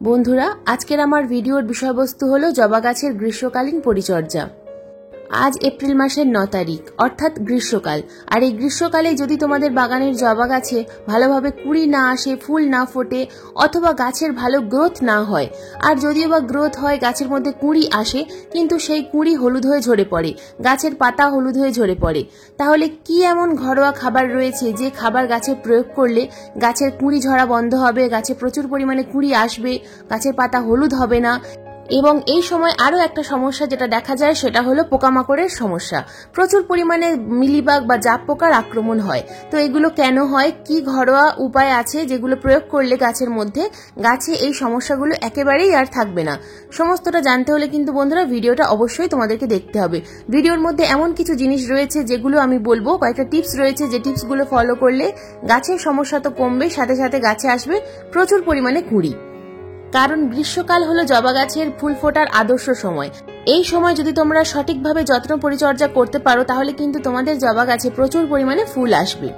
বন্ধুরা, আজকের আমার ভিডিওর বিষয়বস্তু হলো জবা গাছের গ্রীষ্মকালীন পরিচর্যা। আজ এপ্রিল মাসের 9 তারিখ, অর্থাৎ গ্রীষ্মকাল। আর এই গ্রীষ্মকালে যদি তোমাদের বাগানের জবা গাছে ভালোভাবে কুঁড়ি না আসে, ফুল না ফোটে, অথবা গাছের ভালো গ্রোথ না হয়, আর যদিও বা গ্রোথ হয়, গাছের মধ্যে কুঁড়ি আসে কিন্তু সেই কুঁড়ি হলুদ হয়ে ঝরে পড়ে, গাছের পাতা হলুদ হয়ে ঝরে পড়ে, তাহলে কি এমন ঘরোয়া খাবার রয়েছে যে খাবার গাছে প্রয়োগ করলে গাছের কুঁড়ি ঝরা বন্ধ হবে, গাছে প্রচুর পরিমাণে কুঁড়ি আসবে, গাছের পাতা হলুদ হবে না? এবং এই সময় আরো একটা সমস্যা যেটা দেখা যায় সেটা হলো পোকামাকড়ের সমস্যা। প্রচুর পরিমাণে মিলিবাগ বা জাপ পোকার আক্রমণ হয়। তো এগুলো কেন হয়, কি ঘরোয়া উপায় আছে যেগুলো প্রয়োগ করলে গাছের মধ্যে গাছে এই সমস্যাগুলো একেবারেই আর থাকবে না? সমস্তটা জানতে হলে কিন্তু বন্ধুরা ভিডিওটা অবশ্যই তোমাদেরকে দেখতে হবে। ভিডিওর মধ্যে এমন কিছু জিনিস রয়েছে যেগুলো আমি বলবো, কয়েকটা টিপস রয়েছে যে টিপসগুলো ফলো করলে গাছের সমস্যা তো কমবে, সাথে সাথে গাছে আসবে প্রচুর পরিমাণে কুঁড়ি। কারণ গ্রীষ্মকাল হলো জবা গাছের ফুল ফোটার আদর্শ সময়। এই সময় যদি তোমরা সঠিকভাবে যত্ন পরিচর্যা করতে পারো তাহলে কিন্তু তোমাদের জবা গাছে প্রচুর পরিমাণে ফুল আসবে।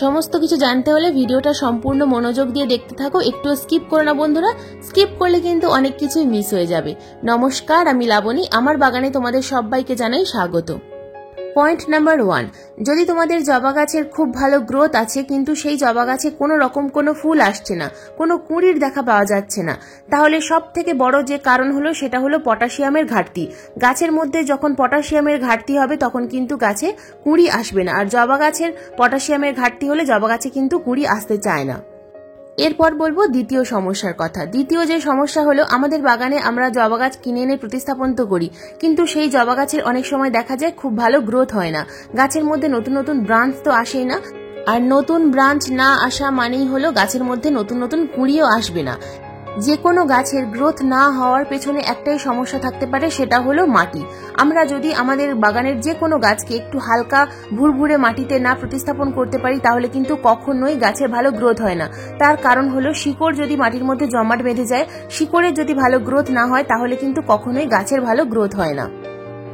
সমস্ত কিছু জানতে হলে ভিডিওটা সম্পূর্ণ মনোযোগ দিয়ে দেখতে থাকো, একটু স্কিপ করো না বন্ধুরা। স্কিপ করলে কিন্তু অনেক কিছুই মিস হয়ে যাবে। নমস্কার, আমি লাবণী, আমার বাগানে তোমাদের সবাইকে জানাই স্বাগত। পয়েন্ট নাম্বার 1, যদি তোমাদের জবা গাছের খুব ভালো গ্রোথ আছে কিন্তু সেই জবা গাছে কোনো রকম কোনো ফুল আসছে না, কোনো কুঁড়ির দেখা পাওয়া যাচ্ছে না, তাহলে সব থেকে বড় যে কারণ হলো সেটা হলো পটাশিয়ামের ঘাটতি। গাছের মধ্যে যখন পটাশিয়ামের ঘাটতি হবে তখন কিন্তু গাছে কুঁড়ি আসবে না, আর জবা গাছের পটাশিয়ামের ঘাটতি হলে জবা গাছে কিন্তু কুঁড়ি আসতে চায় না। এরপর বলবো দ্বিতীয় সমস্যার কথা। দ্বিতীয় যে সমস্যা হলো, আমাদের বাগানে আমরা জবা গাছ কিনে এনে প্রতিস্থাপন তো করি, কিন্তু সেই জবা গাছের অনেক সময় দেখা যায় খুব ভালো গ্রোথ হয় না, গাছের মধ্যে নতুন নতুন ব্রাঞ্চ তো আসেই না, আর নতুন ব্রাঞ্চ না আসা মানেই হলো গাছের মধ্যে নতুন নতুন কুঁড়িও আসবে না। যে কোনো গাছের গ্রোথ না হওয়ার পেছনে একটাই সমস্যা থাকতে পারে, সেটা হলো মাটি। আমরা যদি আমাদের বাগানের যে কোনো গাছকে একটু হালকা ভুরভুরে মাটিতে না প্রতিস্থাপন করতে পারি তাহলে কিন্তু কখনোই গাছের ভালো গ্রোথ হয় না। তার কারণ হলো শিকড় যদি মাটির মধ্যে জমাট বেঁধে যায়, শিকড়ের যদি ভালো গ্রোথ না হয় তাহলে কিন্তু কখনোই গাছের ভালো গ্রোথ হয় না।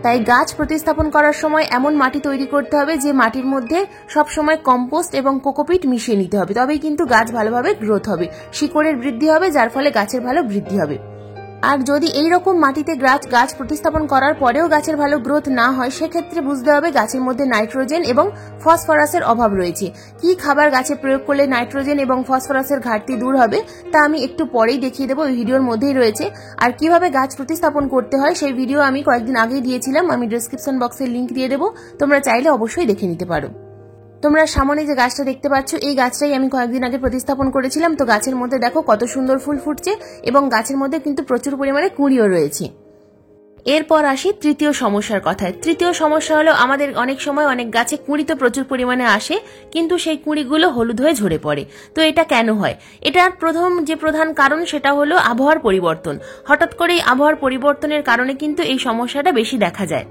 তাই গাছ প্রতিস্থাপন করার সময় এমন মাটি তৈরি করতে হবে যে মাটির মধ্যে সবসময় কম্পোস্ট এবং কোকোপিট মিশিয়ে নিতে হবে, তবেই কিন্তু গাছ ভালোভাবে গ্রোথ হবে, শিকড়ের বৃদ্ধি হবে, যার ফলে গাছের ভালো বৃদ্ধি হবে। আর যদি এই রকম মাটিতে গাছ প্রতিস্থাপন করার পরেও গাছের ভালো গ্রোথ না হয়, সেক্ষেত্রে বুঝতে হবে গাছের মধ্যে নাইট্রোজেন এবং ফসফরাসের অভাব রয়েছে। কি খাবার গাছে প্রয়োগ করলে নাইট্রোজেন এবং ফসফরাসের ঘাটতি দূর হবে তা আমি একটু পরেই দেখিয়ে দেবো, ওই ভিডিওর মধ্যেই রয়েছে। আর কিভাবে গাছ প্রতিস্থাপন করতে হয় সেই ভিডিও আমি কয়েকদিন আগেই দিয়েছিলাম, আমি ডেসক্রিপশন বক্সে লিংক দিয়ে দেবো, তোমরা চাইলে অবশ্যই দেখে নিতে পারো। তোমরা সামনে যে গাছটা দেখতে পাচ্ছ, এই গাছটাই আমি কয়েকদিন আগে প্রতিস্থাপন করেছিলাম। তো গাছের মধ্যে দেখো কত সুন্দর ফুল ফুটছে এবং গাছের মধ্যে কিন্তু প্রচুর পরিমাণে কুঁড়িও রয়েছে। এরপর আসি তৃতীয় সমস্যার কথায়। তৃতীয় সমস্যা হলো, আমাদের অনেক সময় অনেক গাছে কুঁড়ি তো প্রচুর পরিমাণে আসে কিন্তু সেই কুঁড়িগুলো হলুদ হয়ে ঝরে পড়ে। তো এটা কেন হয়? এটার প্রধান কারণ সেটা হলো আবহাওয়ার পরিবর্তন। হঠাৎ করে আবহাওয়ার পরিবর্তনের কারণে কিন্তু এই সমস্যাটা বেশি দেখা যায়।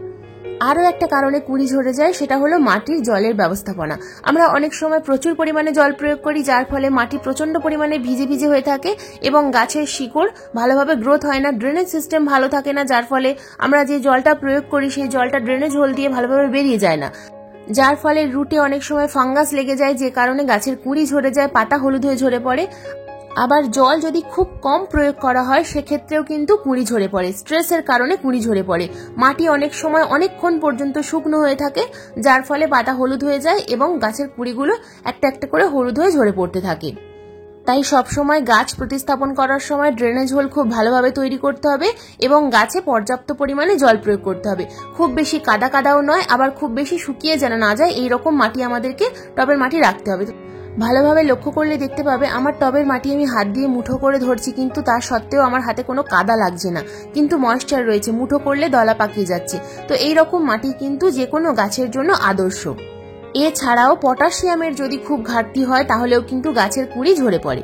আরও একটা কারণে কুঁড়ি ঝরে যায়, সেটা হলো মাটির জলের ব্যবস্থাপনা। আমরা অনেক সময় প্রচুর পরিমাণে জল প্রয়োগ করি, যার ফলে মাটি প্রচন্ড পরিমাণে ভিজে ভিজে হয়ে থাকে এবং গাছের শিকড় ভালোভাবে গ্রোথ হয় না, ড্রেনেজ সিস্টেম ভালো থাকে না, যার ফলে আমরা যে জলটা প্রয়োগ করি সেই জলটা ড্রেনেজ হোল দিয়ে ভালোভাবে বেরিয়ে যায় না, যার ফলে রুটে অনেক সময় ফাঙ্গাস লেগে যায়, যে কারণে গাছের কুঁড়ি ঝরে যায়, পাতা হলুদ হয়ে ঝরে পড়ে। আবার জল যদি খুব কম প্রয়োগ করা হয় সেক্ষেত্রেও কিন্তু কুঁড়ি ঝরে পড়ে, স্ট্রেসের কারণে কুঁড়ি ঝরে পড়ে। মাটি অনেক সময় অনেকক্ষণ পর্যন্ত শুকনো হয়ে থাকে, যার ফলে পাতা হলুদ হয়ে যায় এবং গাছের কুঁড়িগুলো একটা একটা করে হলুদ হয়ে ঝরে পড়তে থাকে। তাই সবসময় গাছ প্রতিস্থাপন করার সময় ড্রেনেজ হোল খুব ভালোভাবে তৈরি করতে হবে এবং গাছে পর্যাপ্ত পরিমাণে জল প্রয়োগ করতে হবে। খুব বেশি কাদা কাদাও নয়, আবার খুব বেশি শুকিয়ে যেন না যায়, এইরকম মাটি আমাদেরকে টবের মাটি রাখতে হবে। ভালোভাবে লক্ষ্য করলে দেখতে পাবে আমার টবের মাটি আমি হাত দিয়ে মুঠো করে ধরছি, কিন্তু তার সত্ত্বেও আমার হাতে কোনো কাদা লাগছে না, কিন্তু ময়েশ্চার রয়েছে, মুঠো করলে দলা পাকিয়ে যাচ্ছে। তো এই রকম মাটি কিন্তু যে কোনো গাছের জন্য আদর্শ। এছাড়াও পটাশিয়ামের যদি খুব ঘাটতি হয় তাহলেও কিন্তু গাছের কুঁড়ি ঝরে পড়ে।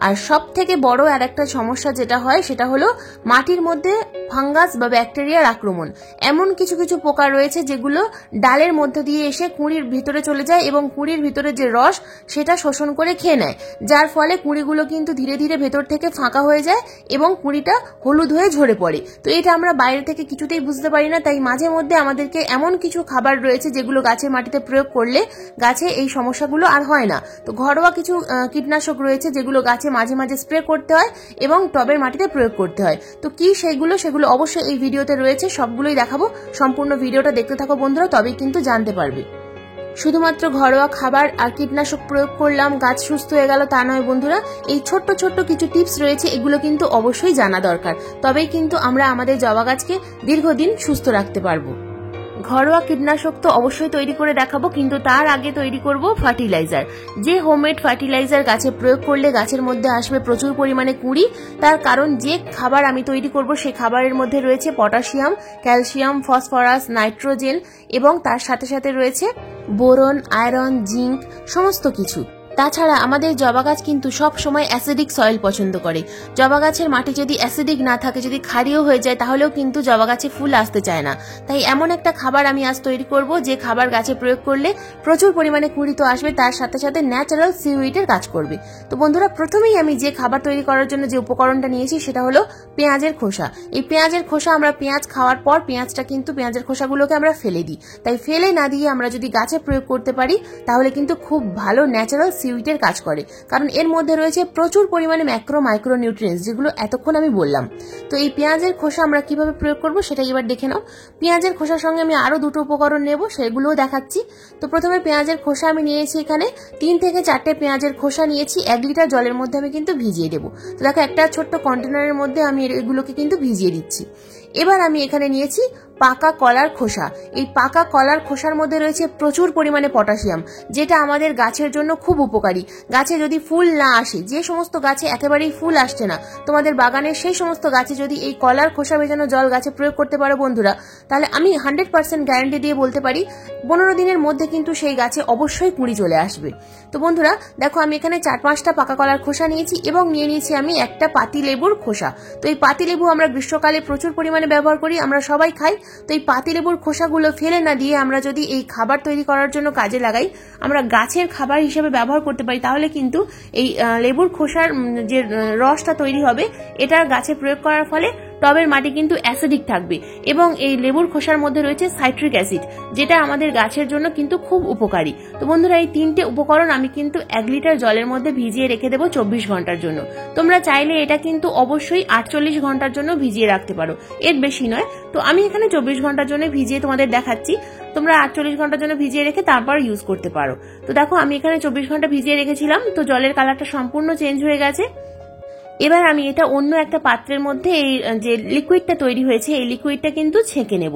আর সব থেকে বড় আর একটা সমস্যা যেটা হয় সেটা হলো মাটির মধ্যে ফাঙ্গাস বা ব্যাকটেরিয়ার আক্রমণ। এমন কিছু কিছু পোকা রয়েছে যেগুলো ডালের মধ্যে দিয়ে এসে কুঁড়ির ভিতরে চলে যায় এবং কুঁড়ির ভিতরে যে রস সেটা শোষণ করে খেয়ে নেয়, যার ফলে কুঁড়িগুলো কিন্তু ধীরে ধীরে ভেতর থেকে ফাঁকা হয়ে যায় এবং কুঁড়িটা হলুদ হয়ে ঝরে পড়ে। তো এটা আমরা বাইরে থেকে কিছুতেই বুঝতে পারি না, তাই মাঝে মধ্যে আমাদেরকে এমন কিছু খাবার রয়েছে যেগুলো গাছের মাটিতে প্রয়োগ করলে গাছে এই সমস্যাগুলো আর হয় না। তো ঘরোয়া কিছু কীটনাশক রয়েছে যেগুলো গাছে মাঝে মাঝে স্প্রে করতে হয় এবং টবের মাটিতে প্রয়োগ করতে হয়। তো কি সেগুলো অবশ্যই এই ভিডিওতে রয়েছে, সবগুলোই দেখাবো। সম্পূর্ণ ভিডিওটা দেখতে থাকো বন্ধুরা, তবেই কিন্তু জানতে পারবে। শুধুমাত্র ঘরোয়া খাবার আর কীটনাশক প্রয়োগ করলাম গাছ সুস্থ হয়ে গেল তা নয় বন্ধুরা, এই ছোট্ট ছোট্ট কিছু টিপস রয়েছে, এগুলো কিন্তু অবশ্যই জানা দরকার, তবেই কিন্তু আমরা আমাদের জবা গাছকে দীর্ঘদিন সুস্থ রাখতে পারবো। ঘরোয়া কীটনাশক তো অবশ্যই তৈরি করে দেখাবো, কিন্তু তার আগে তৈরি করব ফার্টিলাইজার। যে হোমমেড ফার্টিলাইজার গাছে প্রয়োগ করলে গাছের মধ্যে আসবে প্রচুর পরিমাণে কুঁড়ি, তার কারণ যে খাবার আমি তৈরি করব সেই খাবারের মধ্যে রয়েছে পটাশিয়াম, ক্যালসিয়াম, ফসফরাস, নাইট্রোজেন এবং তার সাথে সাথে রয়েছে বোরন, আয়রন, জিঙ্ক, সমস্ত কিছু। তাছাড়া আমাদের জবা গাছ কিন্তু সব সময় অ্যাসিডিক সয়েল পছন্দ করে। জবা গাছের মাটি যদি অ্যাসিডিক না থাকে, যদি ক্ষারীয় হয়ে যায়, তাহলেও কিন্তু জবা গাছে ফুল আসতে চায় না। তাই এমন একটা খাবার আমি আজ তৈরি করব যে খাবার গাছে প্রয়োগ করলে প্রচুর পরিমাণে কুঁড়ি তো আসবে, তার সাথে সাথে ন্যাচারাল সিউইডের কাজ করবে। তো বন্ধুরা, প্রথমেই আমি যে খাবার তৈরি করার জন্য যে উপকরণটা নিয়েছি সেটা হলো পেঁয়াজের খোসা। এই পেঁয়াজের খোসা আমরা পেঁয়াজ খাওয়ার পর পেঁয়াজের খোসাগুলোকে আমরা ফেলে দিই। তাই ফেলে না দিয়ে আমরা যদি গাছে প্রয়োগ করতে পারি তাহলে কিন্তু খুব ভালো ন্যাচারাল সিউইডের কাজ করে, কারণ এর মধ্যে রয়েছে প্রচুর পরিমাণে মাইক্রো নিউট্রিয়েন্টস, যেগুলো এতক্ষণ আমি বললাম। তো এই পেঁয়াজের খোসা আমরা কিভাবে প্রয়োগ করব সেটা এবার দেখে নাও। পেঁয়াজের খোসার সঙ্গে আমি আরো দুটো উপকরণ নেব, সেগুলোও দেখাচ্ছি। তো প্রথমে পেঁয়াজের খোসা আমি নিয়েছি, এখানে 3 থেকে 4টে পেঁয়াজের খোসা নিয়েছি। 1 লিটার জলের মধ্যে আমি কিন্তু ভিজিয়ে দেবো। তো দেখো, একটা ছোট্ট কন্টেনারের মধ্যে আমি এগুলোকে কিন্তু ভিজিয়ে দিচ্ছি। এবার আমি এখানে নিয়েছি পাকা কলার খোসা। এই পাকা কলার খোসার মধ্যে রয়েছে প্রচুর পরিমাণে পটাশিয়াম, যেটা আমাদের গাছের জন্য খুব উপকারী। গাছে যদি ফুল না আসে, যে সমস্ত গাছে একেবারেই ফুল আসছে না, তোমাদের বাগানের সেই সমস্ত গাছে যদি এই কলার খোসা ভেজানো জল গাছে প্রয়োগ করতে পারো বন্ধুরা, তাহলে আমি 100% গ্যারান্টি দিয়ে বলতে পারি 15 দিনের মধ্যে কিন্তু সেই গাছে অবশ্যই কুঁড়ি চলে আসবে। তো বন্ধুরা দেখো, আমি এখানে 4-5টা পাকা কলার খোসা নিয়েছি এবং নিয়ে নিয়েছি আমি একটা পাতি লেবুর খোসা। তো এই পাতি লেবু আমরা গ্রীষ্মকালে প্রচুর পরিমাণে ব্যবহার করি, আমরা সবাই খাই। তো এই পাতিলেবুর খোসাগুলো ফেলে না দিয়ে আমরা যদি এই খাবার তৈরি করার জন্য কাজে লাগাই, আমরা গাছের খাবার হিসেবে ব্যবহার করতে পারি, তাহলে কিন্তু এই লেবুর খোসার যে রসটা তৈরি হবে, এটা গাছে প্রয়োগ করার ফলে টবের মাটি কিন্তু অ্যাসিডিক থাকবে এবং এই লেবুর খোসার মধ্যে রয়েছে সাইট্রিক অ্যাসিড, যেটা আমাদের গাছের জন্য কিন্তু খুব উপকারী। তো বন্ধুরা, এই 3টে উপকরণ আমি কিন্তু 1 লিটার জলের মধ্যে ভিজিয়ে রেখে দেবো 24 ঘন্টার জন্য। তোমরা চাইলে এটা কিন্তু অবশ্যই 48 ঘন্টার জন্য ভিজিয়ে রাখতে পারো, এর বেশি নয়। তো আমি এখানে 24 ঘন্টার জন্য ভিজিয়ে তোমাদের দেখাচ্ছি, তোমরা 48 ঘন্টার জন্য ভিজিয়ে রেখে তারপর ইউজ করতে পারো। তো দেখো, আমি এখানে 24 ঘন্টা ভিজিয়ে রেখেছিলাম, তো জলের কালারটা সম্পূর্ণ চেঞ্জ হয়ে গেছে। এবার আমি এটা অন্য একটা পাত্রের মধ্যে এই যে লিকুইডটা তৈরি হয়েছে, এই লিকুইডটা কিন্তু ছেঁকে নেব।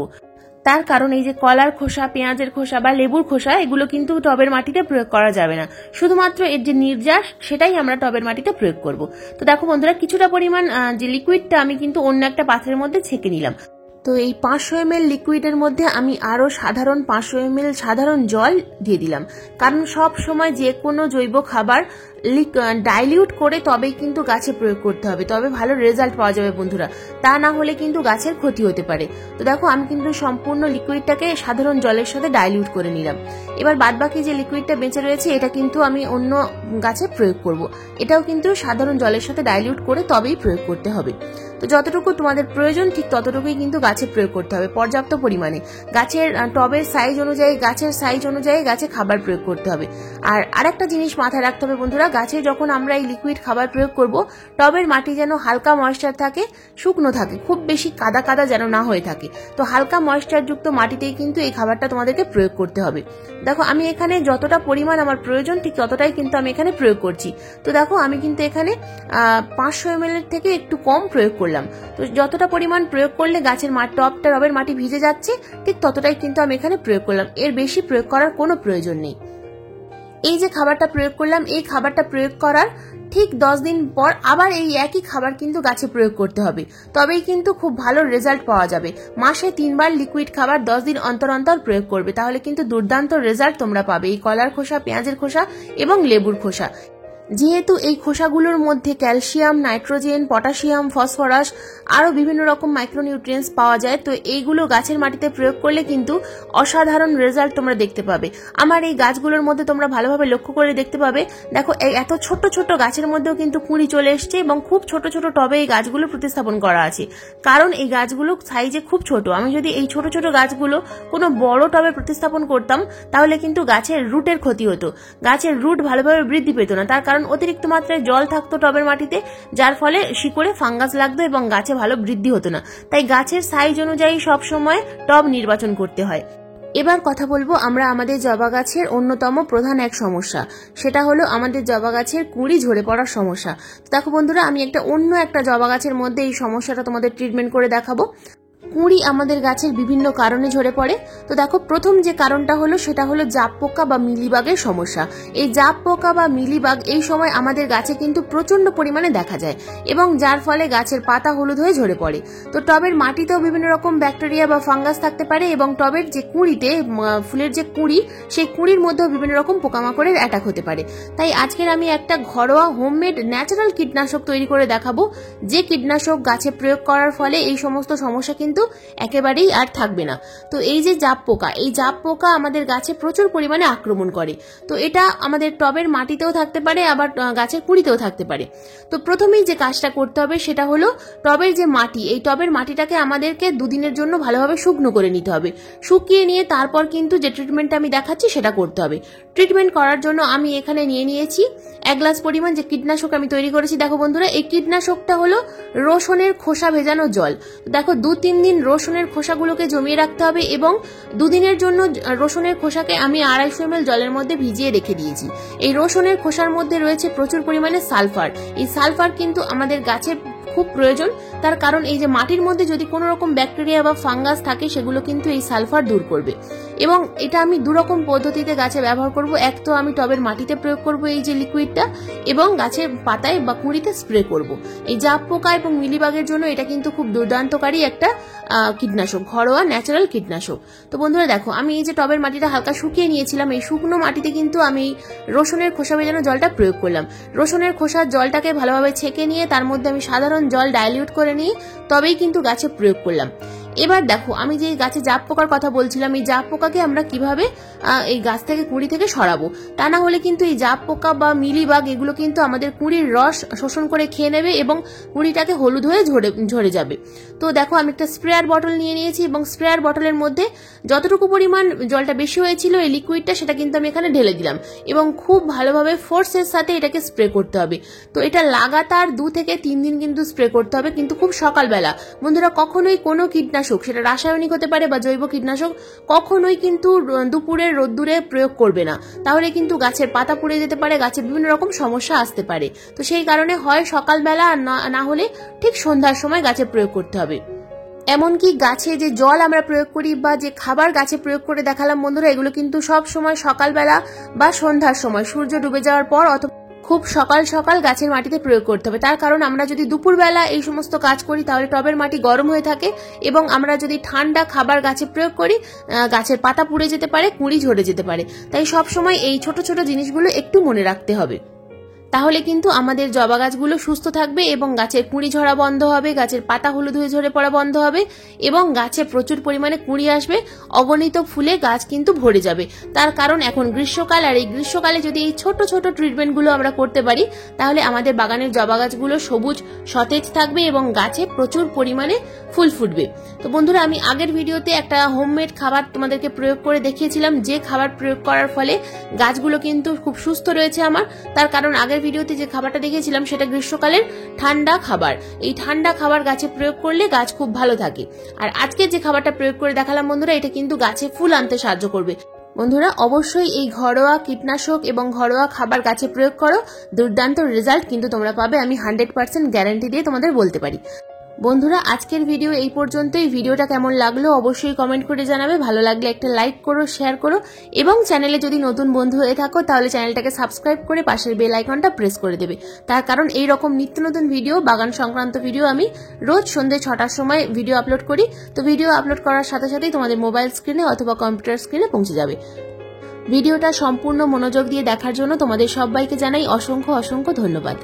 তার কারণ এই যে কলার খোসা, পেঁয়াজের খোসা বা লেবুর খোসা, এগুলো কিন্তু টবের মাটিতে প্রয়োগ করা যাবে না, শুধুমাত্র এর যে নির্যাস সেটাই আমরা টবের মাটিতে প্রয়োগ করব। তো দেখো বন্ধুরা, কিছুটা পরিমাণ যে লিকুইডটা আমি কিন্তু অন্য একটা পাত্রের মধ্যে ছেঁকে নিলাম। তো এই 500 ml লিকুইডের মধ্যে আমি আরো সাধারণ 500 ml সাধারণ জল দিয়ে দিলাম, কারণ সব সময় যে কোনো জৈব খাবার ডাইলিউট করে তবেই কিন্তু গাছে প্রয়োগ করতে হবে, তবে ভালো রেজাল্ট পাওয়া যাবে বন্ধুরা, তা না হলে কিন্তু গাছের ক্ষতি হতে পারে। তো দেখো, আমি কিন্তু সম্পূর্ণ লিকুইডটাকে সাধারণ জলের সাথে ডাইলিউট করে নিলাম। এবার বাদবাকি যে লিকুইডটা বেঁচে রয়েছে, এটা কিন্তু আমি অন্য গাছে প্রয়োগ করব। এটাও কিন্তু সাধারণ জলের সাথে ডাইলিউট করে তবেই প্রয়োগ করতে হবে। তো যতটুকু তোমাদের প্রয়োজন ঠিক ততটুকুই কিন্তু গাছে প্রয়োগ করতে হবে, পর্যাপ্ত পরিমাণে। গাছের টবের সাইজ অনুযায়ী, গাছের সাইজ অনুযায়ী গাছে খাবার প্রয়োগ করতে হবে। আর আরেকটা জিনিস মাথায় রাখতে হবে বন্ধুরা, গাছে যখন আমরা এই লিকুইড খাবার প্রয়োগ করব, টবের মাটি যেন হালকা ময়েশ্চার থাকে, শুকনো থাকে, খুব বেশি কাদা কাদা যেন না হয়ে থাকে। তো হালকা ময়েশ্চারযুক্ত মাটিতেই কিন্তু এই খাবারটা তোমাদেরকে প্রয়োগ করতে হবে। দেখো, আমি এখানে যতটা পরিমাণ আমার প্রয়োজন ঠিক ততটাই কিন্তু আমি এখানে প্রয়োগ করছি। তো দেখো, আমি কিন্তু এখানে 500 ml থেকে একটু কম প্রয়োগ করলাম। তো যতটা পরিমাণ প্রয়োগ করলে গাছের টবের মাটি ভিজে যাচ্ছে, ঠিক ততটাই কিন্তু আমি এখানে প্রয়োগ করলাম, এর বেশি প্রয়োগ করার কোনো প্রয়োজন নেই। এই যে খাবারটা প্রয়োগ করলাম, এই খাবারটা প্রয়োগ করার ঠিক 10 দিন পর আবার এই একই খাবার কিন্তু গাছে প্রয়োগ করতে হবে, তবেই কিন্তু খুব ভালো রেজাল্ট পাওয়া যাবে। মাসে 3 বার লিকুইড খাবার 10 দিন অন্তর অন্তর প্রয়োগ করবে, তাহলে কিন্তু দুর্দান্ত রেজাল্ট তোমরা পাবে এই কলার খোসা, পেঁয়াজের খোসা এবং লেবুর খোসা। যেহেতু এই খোসাগুলোর মধ্যে ক্যালসিয়াম, নাইট্রোজেন, পটাশিয়াম, ফসফরাস আরো বিভিন্ন রকম মাইক্রোনিউট্রিয়েন্টস পাওয়া যায়, তো এইগুলো গাছের মাটিতে প্রয়োগ করলে কিন্তু অসাধারণ রেজাল্ট তোমরা দেখতে পাবে। আমার এই গাছগুলোর মধ্যে তোমরা ভালোভাবে লক্ষ্য করে দেখতে পাবে, দেখো এত ছোট ছোট গাছের মধ্যেও কিন্তু কুঁড়ি চলে এসছে এবং খুব ছোট ছোট টবে এই গাছগুলো প্রতিস্থাপন করা আছে, কারণ এই গাছগুলো সাইজে খুব ছোট। আমি যদি এই ছোট ছোট গাছগুলো কোনো বড় টবে প্রতিস্থাপন করতাম, তাহলে কিন্তু গাছের রুটের ক্ষতি হতো, গাছের রুট ভালোভাবে বৃদ্ধি পেত না। তার কারণ কারণ অতিরিক্ত মাত্রায় জল থাকতো টবের মাটিতে, যার ফলে শিকড়ে ফাঙ্গাস লাগতো এবং গাছে ভালো বৃদ্ধি হতো না। তাই গাছের সাইজ অনুযায়ী সবসময় টব নির্বাচন করতে হয়। এবার কথা বলবো আমরা আমাদের জবা গাছের অন্যতম প্রধান এক সমস্যা, সেটা হলো আমাদের জবা গাছের কুঁড়ি ঝরে পড়ার সমস্যা। দেখো বন্ধুরা, আমি অন্য একটা জবা গাছের মধ্যে এই সমস্যাটা তোমাদের ট্রিটমেন্ট করে দেখাবো। কুঁড়ি আমাদের গাছের বিভিন্ন কারণে ঝরে পড়ে। তো দেখো, প্রথম যে কারণটা হলো সেটা হলো জাপ পোকা বা মিলিবাগের সমস্যা। এই জাপ পোকা বা মিলিবাগ এই সময় আমাদের গাছে কিন্তু প্রচন্ড পরিমাণে দেখা যায় এবং যার ফলে গাছের পাতা হলুদ হয়ে ঝরে পড়ে। তো টবের মাটিতেও বিভিন্ন রকম ব্যাকটেরিয়া বা ফাঙ্গাস থাকতে পারে এবং টবের যে কুঁড়িতে ফুলের যে কুঁড়ি, সেই কুঁড়ির মধ্যেও বিভিন্ন রকম পোকামাকড়ের অ্যাটাক হতে পারে। তাই আজকের আমি একটা ঘরোয়া হোমমেড ন্যাচারাল কীটনাশক তৈরি করে দেখাবো, যে কীটনাশক গাছে প্রয়োগ করার ফলে এই সমস্ত সমস্যা কিন্তু একেবারেই আর থাকবে না। তো এই যে জাপ পোকা, এই জাপ পোকা আমাদের গাছে প্রচুর পরিমাণে আক্রমণ করে। তো এটা আমাদের টবের মাটিতেও থাকতে পারে, আবার গাছের কুঁড়িতেও থাকতে পারে। তো প্রথমেই যে কাজটা করতে হবে সেটা হলো টবের যে মাটি, এই টবের মাটিটাকে আমাদেরকে দুদিনের জন্য ভালোভাবে শুকনো করে নিতে হবে। শুকিয়ে নিয়ে তারপর কিন্তু যে ট্রিটমেন্টটা আমি দেখাচ্ছি সেটা করতে হবে। ট্রিটমেন্ট করার জন্য আমি এখানে নিয়েছি 1 গ্লাস পরিমাণ যে কীটনাশক আমি তৈরি করেছি। দেখো বন্ধুরা, এই কীটনাশকটা হলো রসুনের খোসা ভেজানো জল। দেখো, 2-3 দিন রসুনের খোসাগুলোকে জমিয়ে রাখতে হবে এবং 2 দিনের জন্য রসুনের খোসাকে আমি 250 ml জলের মধ্যে ভিজিয়ে রেখে দিয়েছি। এই রসুনের খোসার মধ্যে রয়েছে প্রচুর পরিমাণে সালফার। এই সালফার কিন্তু আমাদের গাছে খুব প্রয়োজন, তার কারণ এই যে মাটির মধ্যে যদি কোনো রকম ব্যাকটেরিয়া বা ফাঙ্গাস থাকে সেগুলো কিন্তু এই সালফার দূর করবে। এবং এটা আমি 2 রকম পদ্ধতিতে গাছে ব্যবহার করব। এক তো আমি টবের মাটিতে প্রয়োগ করব এই যে লিকুইডটা, এবং গাছের পাতায় বা কুঁড়িতে স্প্রে করব। এই জাপ পোকা এবং মিলিবাগের জন্য এটা কিন্তু খুব দুর্দান্তকারী একটা কীটনাশক, ঘরোয়া ন্যাচারাল কীটনাশক। তো বন্ধুরা দেখো, আমি এই যে টবের মাটিটা হালকা শুকিয়ে নিয়েছিলাম, এই শুকনো মাটিতে কিন্তু আমি রসুনের খোসা ভেজানো জলটা প্রয়োগ করলাম। রসুনের খোসার জলটাকে ভালোভাবে ছেঁকে নিয়ে তার মধ্যে আমি সাধারণ জল ডাইলিউট করে নিয়ে তবেই কিন্তু গাছে প্রয়োগ করলাম। এবার দেখো, আমি যে গাছে জাপ পোকার কথা বলছিলাম, এই জাপ পোকাকে আমরা কিভাবে এই গাছ থেকে কুঁড়ি থেকে সরাবো। তা না হলে কিন্তু এই জাপ পোকা বা মিলিবাগ এগুলো কিন্তু আমাদের কুঁড়ির রস শোষণ করে খেয়ে নেবে এবং কুঁড়িটাকে হলুদ হয়ে ঝরে যাবে। তো দেখো, আমি একটা স্প্রেয়ার বটল নিয়েছি এবং স্প্রেয়ার বটলের মধ্যে যতটুকু পরিমাণ জলটা বেশি হয়েছিল এই লিকুইডটা, সেটা কিন্তু আমি এখানে ঢেলে দিলাম এবং খুব ভালোভাবে ফোর্সের সাথে এটাকে স্প্রে করতে হবে। তো এটা লাগাতার 2 থেকে 3 দিন কিন্তু স্প্রে করতে হবে, কিন্তু খুব সকালবেলা। বন্ধুরা, কখনোই কোনো কীটনাশক, সেটা রাসায়নিক হতে পারে বা জৈব কীটনাশক, কখনোই কিন্তু দুপুরের রোদ্দুরে প্রয়োগ করবে না, তাহলে কিন্তু গাছের পাতা পুড়ে যেতে পারে, গাছে বিভিন্ন রকম সমস্যা আসতে পারে। তো সেই কারণে হয় সকালবেলা, আর না হলে ঠিক সন্ধ্যার সময় গাছে প্রয়োগ করতে হবে। এমনকি গাছে যে জল আমরা প্রয়োগ করি বা যে খাবার গাছে প্রয়োগ করে দেখালাম বন্ধুরা, এগুলো কিন্তু সব সময় সকালবেলা বা সন্ধ্যার সময় সূর্য ডুবে যাওয়ার পর অথবা খুব সকাল সকাল গাছের মাটিতে প্রয়োগ করতে হবে। তার কারণ আমরা যদি দুপুরবেলা এই সমস্ত কাজ করি তাহলে টবের মাটি গরম হয়ে থাকে এবং আমরা যদি ঠান্ডা খাবার গাছে প্রয়োগ করি গাছের পাতা পুড়ে যেতে পারে, কুঁড়ি ঝরে যেতে পারে। তাই সব সময় এই ছোট ছোট জিনিসগুলো একটু মনে রাখতে হবে, তাহলে কিন্তু আমাদের জবা গাছগুলো সুস্থ থাকবে এবং গাছের কুঁড়ি ঝরা বন্ধ হবে, গাছের পাতা হলুদ হয়ে ঝরে পড়া বন্ধ হবে এবং গাছে প্রচুর পরিমাণে কুঁড়ি আসবে, অগণিত ফুলে গাছ কিন্তু ভরে যাবে। তার কারণ এখন গ্রীষ্মকাল, আর এই গ্রীষ্মকালে যদি এই ছোট ছোট ট্রিটমেন্টগুলো আমরা করতে পারি তাহলে আমাদের বাগানের জবা গাছগুলো সবুজ সতেজ থাকবে এবং গাছে প্রচুর পরিমাণে ফুল ফুটবে। তো বন্ধুরা, আমি আগের ভিডিওতে একটা হোমমেড খাবার তোমাদেরকে প্রয়োগ করে দেখিয়েছিলাম, যে খাবার প্রয়োগ করার ফলে গাছগুলো কিন্তু খুব সুস্থ রয়েছে আমার। তার কারণ আগের ভিডিওতে যে খাবারটা দেখিয়েছিলাম সেটা গ্রীষ্মকালের ঠান্ডা খাবার। এই ঠান্ডা খাবার গাছে প্রয়োগ করলে গাছ খুব ভালো থাকে। আর আজকে যে খাবারটা প্রয়োগ করে দেখালাম বন্ধুরা, এটা কিন্তু গাছে ফুল আনতে সাহায্য করবে। বন্ধুরা, অবশ্যই এই ঘরোয়া কীটনাশক এবং ঘরোয়া খাবার গাছে প্রয়োগ করো, দুর্দান্ত রেজাল্ট কিন্তু তোমরা পাবে, আমি 100% গ্যারান্টি দিয়ে তোমাদের বলতে পারি। বন্ধুরা, আজকের ভিডিও এই পর্যন্তই। ভিডিওটা কেমন লাগলো অবশ্যই কমেন্ট করে জানাবে। ভালো লাগলে একটা লাইক করো, শেয়ার করো এবং চ্যানেলে যদি নতুন বন্ধু হয়ে থাকো তাহলে চ্যানেলটাকে সাবস্ক্রাইব করে পাশের বেল আইকনটা প্রেস করে দেবে। তার কারণ এই রকম নিত্য নতুন ভিডিও, বাগান সংক্রান্ত ভিডিও আমি রোজ সন্ধ্যে 6টার সময় ভিডিও আপলোড করি। তো ভিডিও আপলোড করার সাথে সাথেই তোমাদের মোবাইল স্ক্রিনে অথবা কম্পিউটার স্ক্রিনে পৌঁছে যাবে। ভিডিওটা সম্পূর্ণ মনোযোগ দিয়ে দেখার জন্য তোমাদের সবাইকে জানাই অসংখ্য অসংখ্য ধন্যবাদ।